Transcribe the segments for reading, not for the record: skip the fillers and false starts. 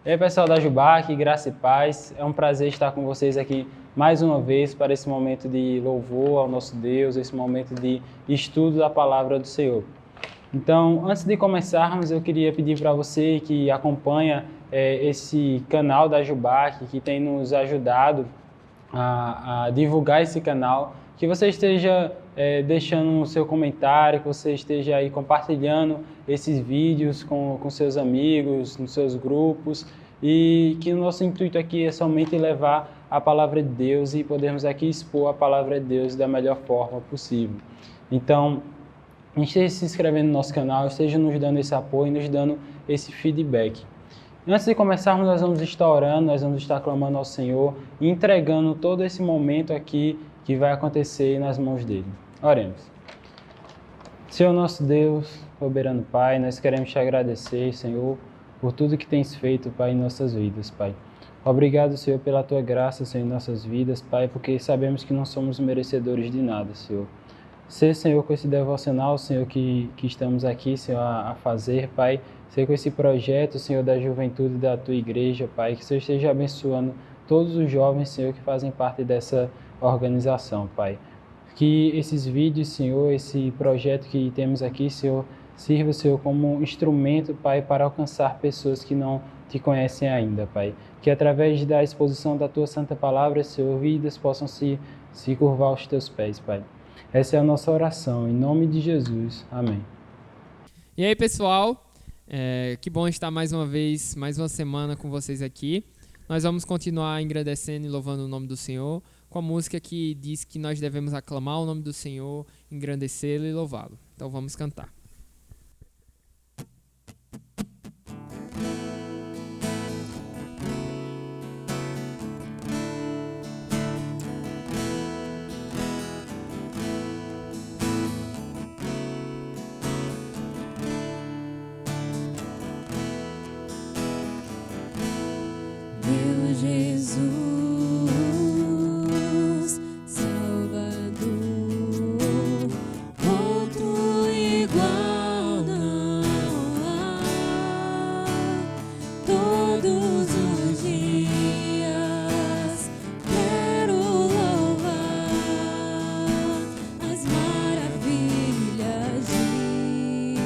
E aí, pessoal da Jubac, graça e paz. É um prazer estar com vocês aqui mais uma vez para esse momento de louvor ao nosso Deus, esse momento de estudo da palavra do Senhor. Então, antes de começarmos, eu queria pedir para você que acompanha esse canal da Jubac, que tem nos ajudado a divulgar esse canal, que você esteja deixando o seu comentário, que você esteja aí compartilhando esses vídeos com seus amigos, nos seus grupos, e que o nosso intuito aqui é somente levar a palavra de Deus e podermos aqui expor a palavra de Deus da melhor forma possível. Então, esteja se inscrevendo no nosso canal, esteja nos dando esse apoio, nos dando esse feedback. Antes de começarmos, nós vamos estar orando, nós vamos estar clamando ao Senhor e entregando todo esse momento aqui que vai acontecer nas mãos dele. Oremos. Senhor nosso Deus, soberano Pai, nós queremos te agradecer, Senhor, por tudo que tens feito, Pai, em nossas vidas, Pai. Obrigado, Senhor, pela tua graça, Senhor, em nossas vidas, Pai, porque sabemos que não somos merecedores de nada, Senhor. Ser, Senhor, com esse devocional, Senhor, que estamos aqui, Senhor, a fazer, Pai, ser com esse projeto, Senhor, da juventude da tua igreja, Pai, que o Senhor esteja abençoando todos os jovens, Senhor, que fazem parte dessa organização, Pai. Que esses vídeos, Senhor, esse projeto que temos aqui, Senhor, sirva, Senhor, como instrumento, Pai, para alcançar pessoas que não te conhecem ainda, Pai. Que através da exposição da tua santa palavra, Senhor, vidas possam se curvar aos teus pés, Pai. Essa é a nossa oração, em nome de Jesus. Amém. E aí, pessoal, que bom estar mais uma vez, mais uma semana com vocês aqui. Nós vamos continuar agradecendo e louvando o nome do Senhor com a música que diz que nós devemos aclamar o nome do Senhor, engrandecê-lo e louvá-lo. Então vamos cantar. Jesus, Salvador, outro igual não há. Todos os dias quero louvar as maravilhas de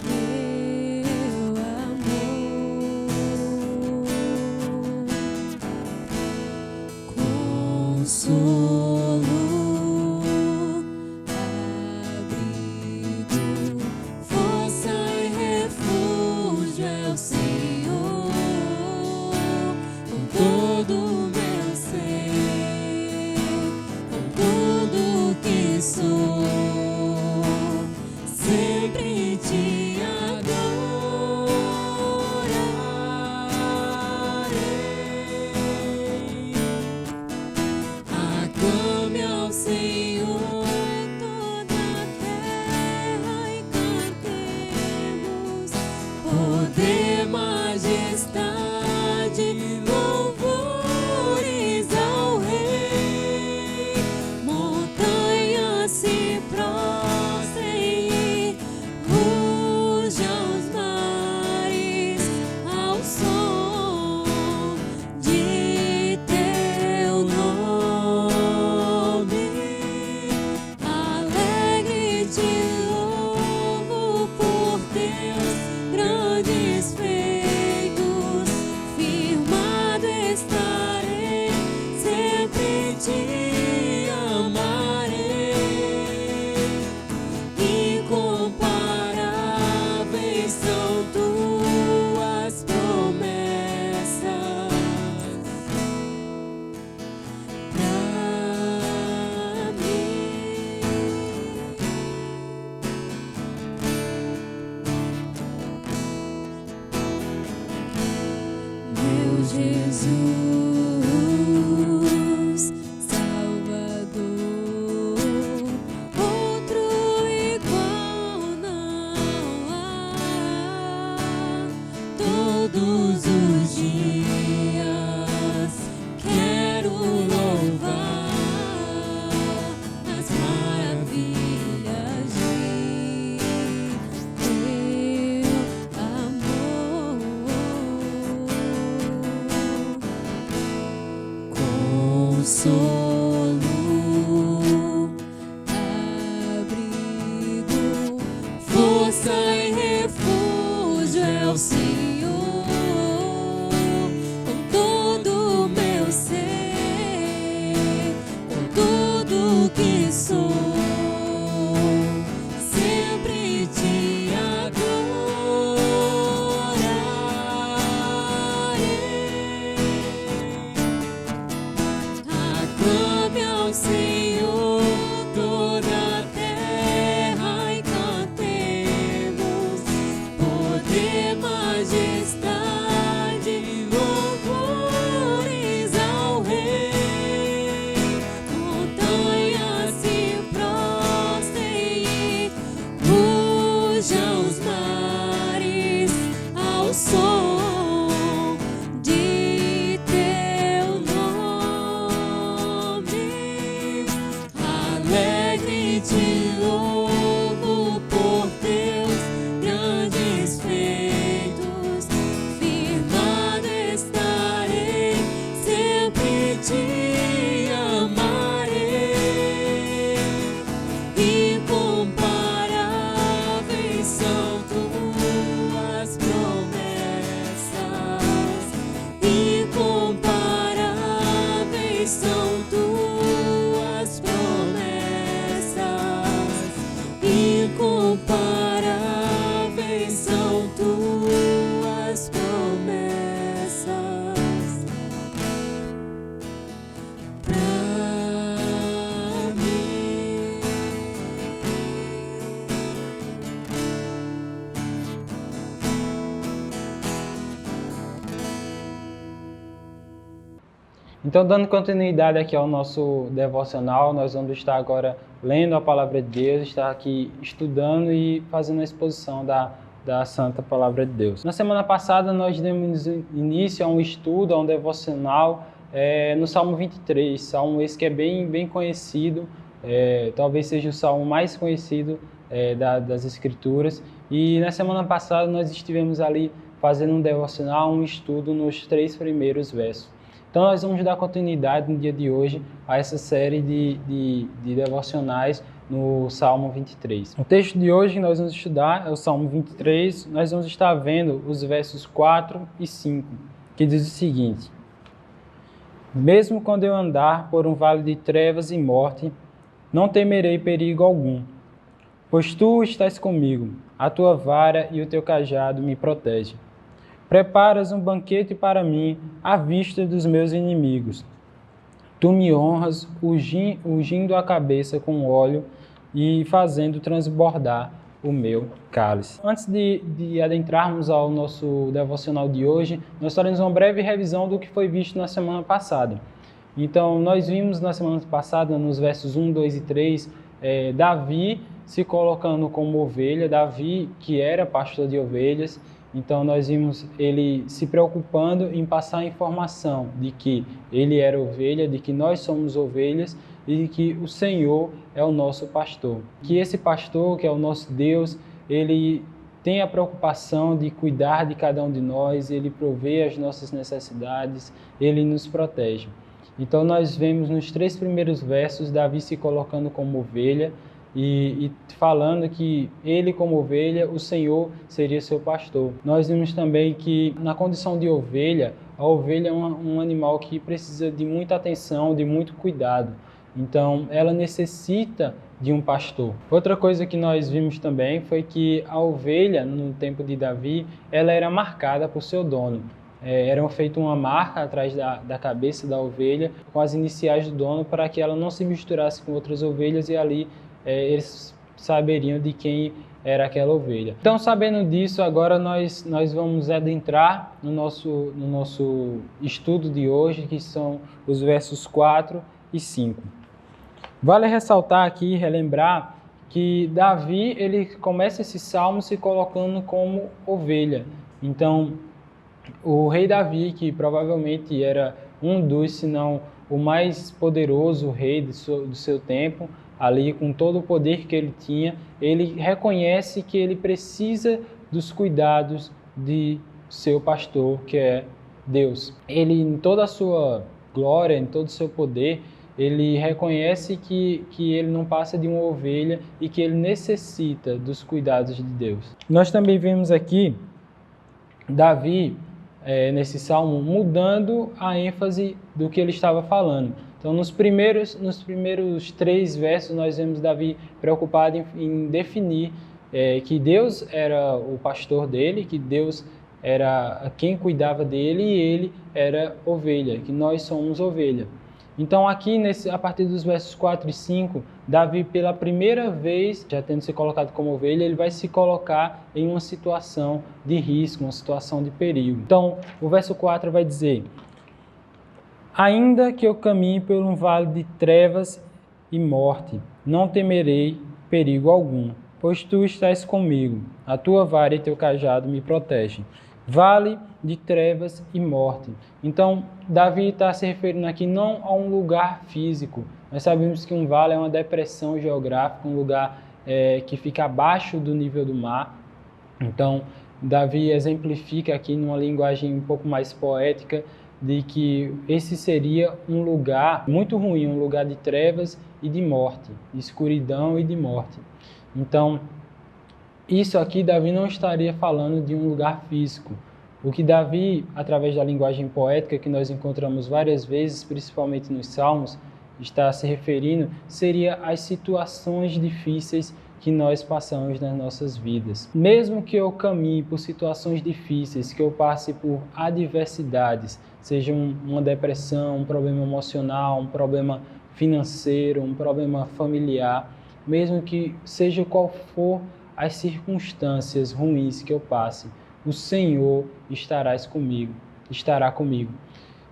teu amor. Consolo, abrigo, força e refúgio é o Senhor. Com todo o meu ser, com tudo que sou, sempre te adorarei. Aclame ao Senhor toda a terra e cantemos poder, majestade, louvores ao Rei. Montanhas se prostrem e rujam os mares ao som de teu nome. Alegre te louvo por teus grandes feitos. Firmado estarei, sempre te amarei. Incomparáveis são tuas promessas pra mim. Meu Jesus, Salvador, outro igual não há. Todos os dias quero louvar as maravilhas de teu amor. ao Senhor com todo o meu ser, com tudo que sou. Sempre te adorarei. Aclame ao Senhor toda a terra e cantemos poder, majestade, louvores ao Rei. Montanhas se prostrem e rujam os mares ao som de teu nome. Alegre te louvo por teus grandes feitos. Firmado estarei, sempre te amarei. Incomparáveis são tuas promessas. Incomparáveis são tuas promessas. Incomparáveis são tuas promessas pra mim. Então, dando continuidade aqui ao nosso devocional, nós vamos estar agora lendo a Palavra de Deus, estar aqui estudando e fazendo a exposição da Santa Palavra de Deus. Na semana passada, nós demos início a um estudo, a um devocional no Salmo 23, salmo esse que é bem conhecido, talvez seja o salmo mais conhecido das Escrituras. E na semana passada, nós estivemos ali fazendo um devocional, um estudo nos 3 primeiros versos. Então, nós vamos dar continuidade no dia de hoje a essa série de devocionais no Salmo 23. O texto de hoje que nós vamos estudar é o Salmo 23. Nós vamos estar vendo os versos 4 e 5, que diz o seguinte: Mesmo quando eu andar por um vale de trevas e morte, não temerei perigo algum, pois tu estás comigo, a tua vara e o teu cajado me protegem. Preparas um banquete para mim à vista dos meus inimigos. Tu me honras ungindo a cabeça com óleo e fazendo transbordar o meu cálice. Antes de adentrarmos ao nosso devocional de hoje, nós faremos uma breve revisão do que foi visto na semana passada. Então, nós vimos na semana passada, nos versos 1, 2 e 3, Davi se colocando como ovelha, Davi que era pastor de ovelhas. Então, nós vimos ele se preocupando em passar a informação de que ele era ovelha, de que nós somos ovelhas e de que o Senhor é o nosso pastor. Que esse pastor, que é o nosso Deus, ele tem a preocupação de cuidar de cada um de nós, ele provê as nossas necessidades, ele nos protege. Então, nós vemos nos 3 primeiros versos Davi se colocando como ovelha, e falando que ele como ovelha, o Senhor seria seu pastor. Nós vimos também que na condição de ovelha, a ovelha é um animal que precisa de muita atenção, de muito cuidado. Então, ela necessita de um pastor. Outra coisa que nós vimos também foi que a ovelha, no tempo de Davi, ela era marcada por seu dono. Era feita uma marca atrás da cabeça da ovelha com as iniciais do dono para que ela não se misturasse com outras ovelhas e ali eles saberiam de quem era aquela ovelha. Então, sabendo disso, agora nós vamos adentrar no nosso estudo de hoje, que são os versos 4 e 5. Vale ressaltar aqui, relembrar, que Davi ele começa esse salmo se colocando como ovelha. Então, o rei Davi, que provavelmente era um dos, se não o mais poderoso rei do seu tempo, ali com todo o poder que ele tinha, ele reconhece que ele precisa dos cuidados de seu pastor, que é Deus. Ele, em toda a sua glória, em todo o seu poder, ele reconhece que ele não passa de uma ovelha e que ele necessita dos cuidados de Deus. Nós também vemos aqui Davi, nesse salmo, mudando a ênfase do que ele estava falando. Então, nos primeiros 3 versos, nós vemos Davi preocupado em definir que Deus era o pastor dele, que Deus era quem cuidava dele e ele era ovelha, que nós somos ovelha. Então, aqui, a partir dos versos 4 e 5, Davi, pela primeira vez, já tendo se colocado como ovelha, ele vai se colocar em uma situação de risco, uma situação de perigo. Então, o verso 4 vai dizer: ainda que eu caminhe por um vale de trevas e morte, não temerei perigo algum, pois tu estás comigo, a tua vara e teu cajado me protegem. Vale de trevas e morte. Então, Davi está se referindo aqui não a um lugar físico. Nós sabemos que um vale é uma depressão geográfica, um lugar que fica abaixo do nível do mar. Então, Davi exemplifica aqui numa linguagem um pouco mais poética de que esse seria um lugar muito ruim, um lugar de trevas e de morte, de escuridão e de morte. Então, isso aqui Davi não estaria falando de um lugar físico. O que Davi, através da linguagem poética que nós encontramos várias vezes, principalmente nos Salmos, está se referindo, seria as situações difíceis que nós passamos nas nossas vidas. Mesmo que eu caminhe por situações difíceis, que eu passe por adversidades, seja uma depressão, um problema emocional, um problema financeiro, um problema familiar, mesmo que seja qual for as circunstâncias ruins que eu passe, o Senhor estará comigo.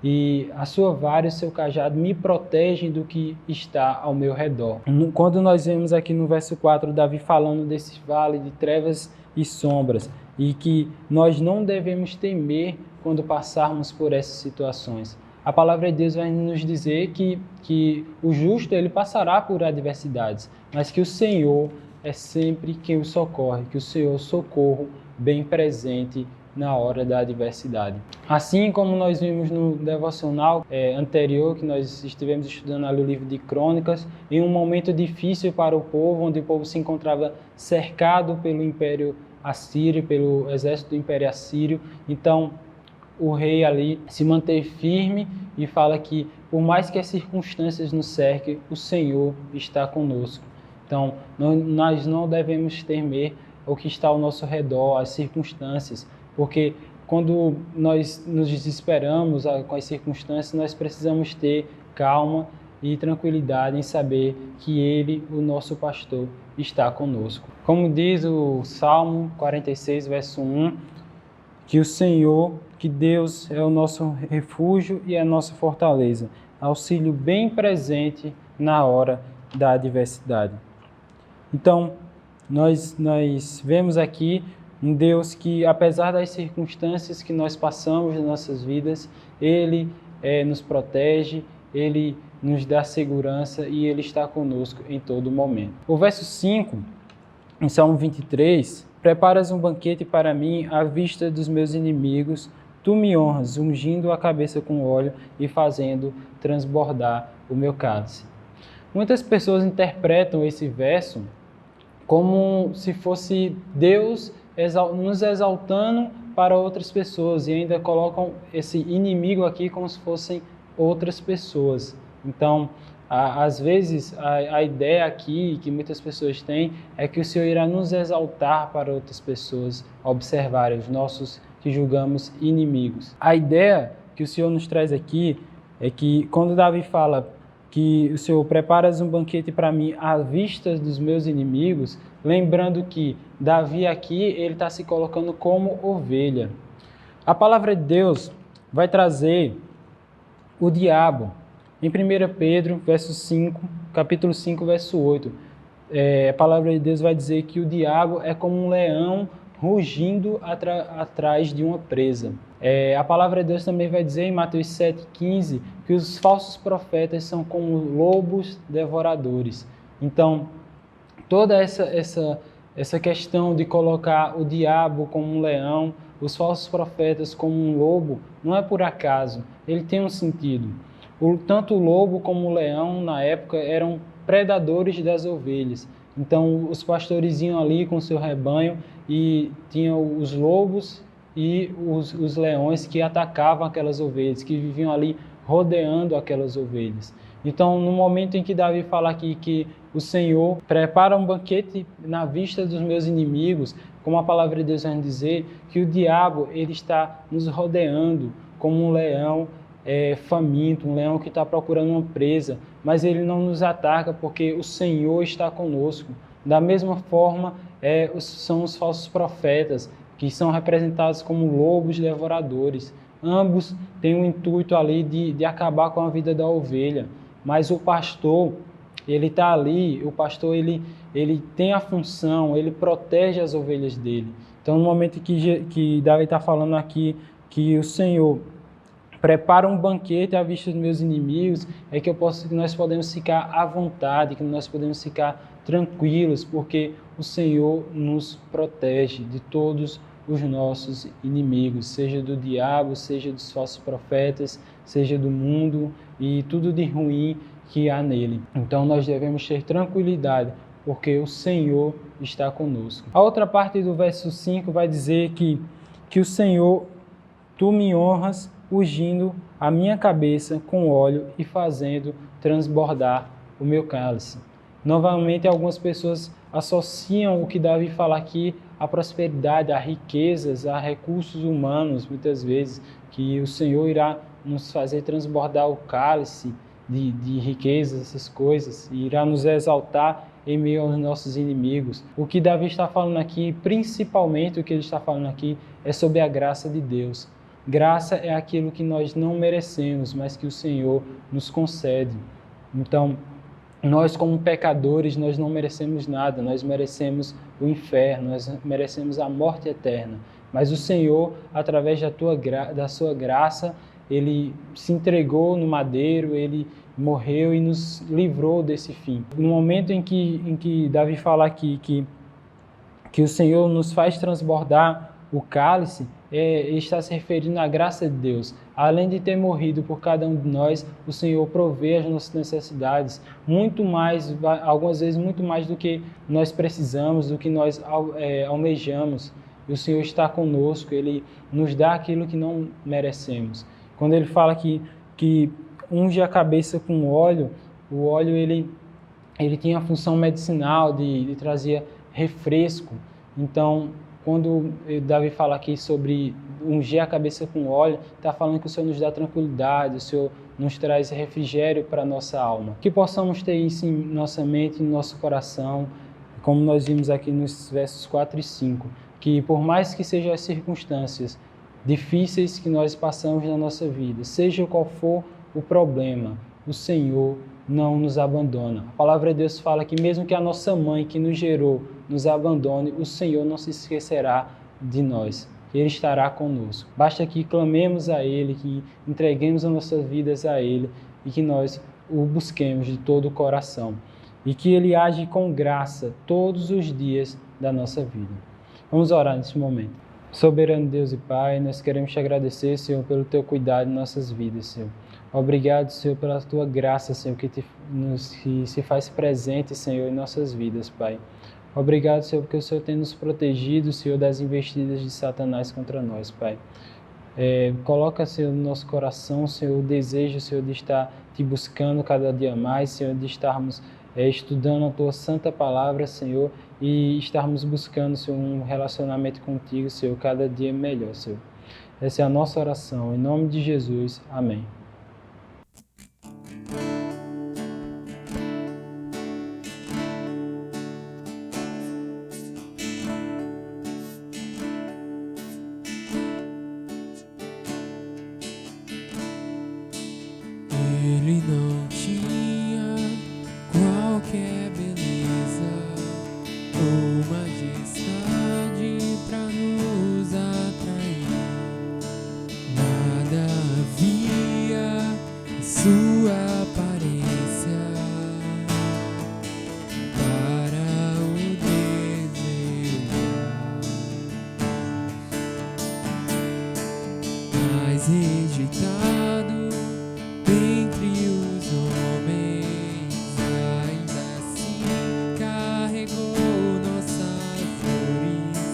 E a sua vara e o seu cajado me protegem do que está ao meu redor. Quando nós vemos aqui no verso 4, Davi falando desse vale de trevas e sombras, e que nós não devemos temer quando passarmos por essas situações. A palavra de Deus vai nos dizer que o justo ele passará por adversidades, mas que o Senhor é sempre quem o socorre, que o Senhor socorro bem presente na hora da adversidade. Assim como nós vimos no devocional anterior, que nós estivemos estudando ali o livro de Crônicas, em um momento difícil para o povo, onde o povo se encontrava cercado pelo Império Assírio, pelo exército do Império Assírio. Então, o rei ali se manteve firme e fala que, por mais que as circunstâncias nos cerquem, o Senhor está conosco. Então, nós não devemos temer o que está ao nosso redor, as circunstâncias, porque quando nós nos desesperamos com as circunstâncias, nós precisamos ter calma e tranquilidade em saber que Ele, o nosso pastor, está conosco. Como diz o Salmo 46, verso 1, que o Senhor, que Deus é o nosso refúgio e a nossa fortaleza, auxílio bem presente na hora da adversidade. Então, nós vemos aqui um Deus que, apesar das circunstâncias que nós passamos nas nossas vidas, Ele nos protege, Ele nos dá segurança e Ele está conosco em todo momento. O verso 5, em Salmo 23, preparas um banquete para mim à vista dos meus inimigos, tu me honras, ungindo a cabeça com óleo e fazendo transbordar o meu cálice. Muitas pessoas interpretam esse verso como se fosse Deus nos exaltando para outras pessoas e ainda colocam esse inimigo aqui como se fossem outras pessoas. Então, às vezes, a ideia aqui que muitas pessoas têm é que o Senhor irá nos exaltar para outras pessoas observarem, os nossos que julgamos inimigos. A ideia que o Senhor nos traz aqui é que quando Davi fala que o Senhor preparas um banquete para mim à vista dos meus inimigos, lembrando que Davi aqui ele está se colocando como ovelha. A palavra de Deus vai trazer o diabo. Em 1 Pedro, capítulo 5, verso 8, a palavra de Deus vai dizer que o diabo é como um leão rugindo atrás de uma presa. A palavra de Deus também vai dizer em Mateus 7,15 que os falsos profetas são como lobos devoradores. Então, toda essa questão de colocar o diabo como um leão, os falsos profetas como um lobo, não é por acaso, ele tem um sentido. Tanto o lobo como o leão, na época, eram predadores das ovelhas. Então, os pastores iam ali com seu rebanho e tinham os lobos e os leões que atacavam aquelas ovelhas, que viviam ali rodeando aquelas ovelhas. Então, no momento em que Davi fala aqui que o Senhor prepara um banquete na vista dos meus inimigos, como a palavra de Deus vai dizer, que o diabo ele está nos rodeando como um leão faminto, um leão que está procurando uma presa, mas ele não nos ataca porque o Senhor está conosco. Da mesma forma, são os falsos profetas, que são representados como lobos devoradores. Ambos têm o intuito ali de acabar com a vida da ovelha, mas o pastor, ele está ali, o pastor ele tem a função, ele protege as ovelhas dele. Então, no momento que Davi está falando aqui que o Senhor prepara um banquete à vista dos meus inimigos, é que nós podemos ficar à vontade, que nós podemos ficar tranquilos, porque o Senhor nos protege de todos os nossos inimigos, seja do diabo, seja dos falsos profetas, seja do mundo e tudo de ruim que há nele. Então nós devemos ter tranquilidade, porque o Senhor está conosco. A outra parte do verso 5 vai dizer que o Senhor, tu me honras, ungindo a minha cabeça com óleo e fazendo transbordar o meu cálice. Novamente, algumas pessoas associam o que Davi fala aqui à prosperidade, a riquezas, a recursos humanos, muitas vezes, que o Senhor irá nos fazer transbordar o cálice de riquezas, essas coisas, e irá nos exaltar em meio aos nossos inimigos. O que Davi está falando aqui, principalmente o que ele está falando aqui, é sobre a graça de Deus. Graça é aquilo que nós não merecemos, mas que o Senhor nos concede. Então, nós como pecadores, nós não merecemos nada, nós merecemos o inferno, nós merecemos a morte eterna. Mas o Senhor, através da sua graça, Ele se entregou no madeiro, Ele morreu e nos livrou desse fim. No momento em que Davi fala aqui que o Senhor nos faz transbordar o cálice, ele está se referindo à graça de Deus. Além de ter morrido por cada um de nós, o Senhor provê as nossas necessidades, muito mais, algumas vezes muito mais do que nós precisamos, do que nós almejamos. E o Senhor está conosco, Ele nos dá aquilo que não merecemos. Quando Ele fala que unge a cabeça com óleo, o óleo ele tinha a função medicinal de trazer refresco. Então, quando Davi fala aqui sobre ungir a cabeça com óleo, está falando que o Senhor nos dá tranquilidade, o Senhor nos traz refrigério para a nossa alma. Que possamos ter isso em nossa mente, em nosso coração, como nós vimos aqui nos versos 4 e 5, que por mais que sejam as circunstâncias difíceis que nós passamos na nossa vida, seja qual for o problema, o Senhor não nos abandona. A palavra de Deus fala que mesmo que a nossa mãe que nos gerou nos abandone, o Senhor não se esquecerá de nós. Ele estará conosco. Basta que clamemos a Ele, que entreguemos as nossas vidas a Ele e que nós o busquemos de todo o coração. E que Ele age com graça todos os dias da nossa vida. Vamos orar nesse momento. Soberano Deus e Pai, nós queremos te agradecer, Senhor, pelo Teu cuidado em nossas vidas, Senhor. Obrigado, Senhor, pela Tua graça, Senhor, que se faz presente, Senhor, em nossas vidas, Pai. Obrigado, Senhor, porque o Senhor tem nos protegido, Senhor, das investidas de Satanás contra nós, Pai. Coloca, Senhor, no nosso coração, Senhor, o desejo, Senhor, de estar Te buscando cada dia mais, Senhor, de estarmos estudando a Tua santa palavra, Senhor, e estarmos buscando, Senhor, um relacionamento contigo, Senhor, cada dia melhor, Senhor. Essa é a nossa oração. Em nome de Jesus. Amém. Ele não tinha qualquer beleza ou majestade pra nos atrair. Nada havia em sua aparência para o desejar, mas rejeitado dentre os homens, ainda assim carregou nossas dores.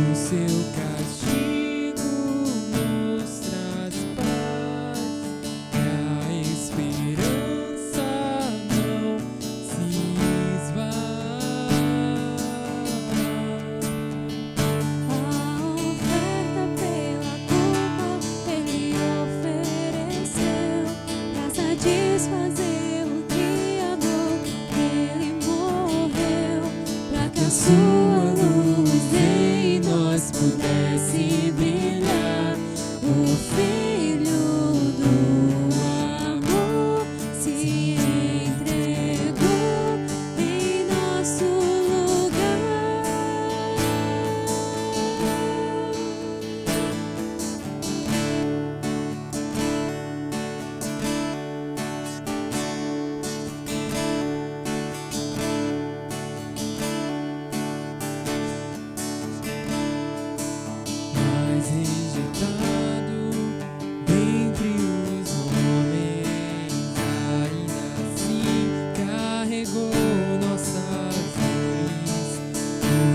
O seu castigo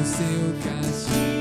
seu castigo.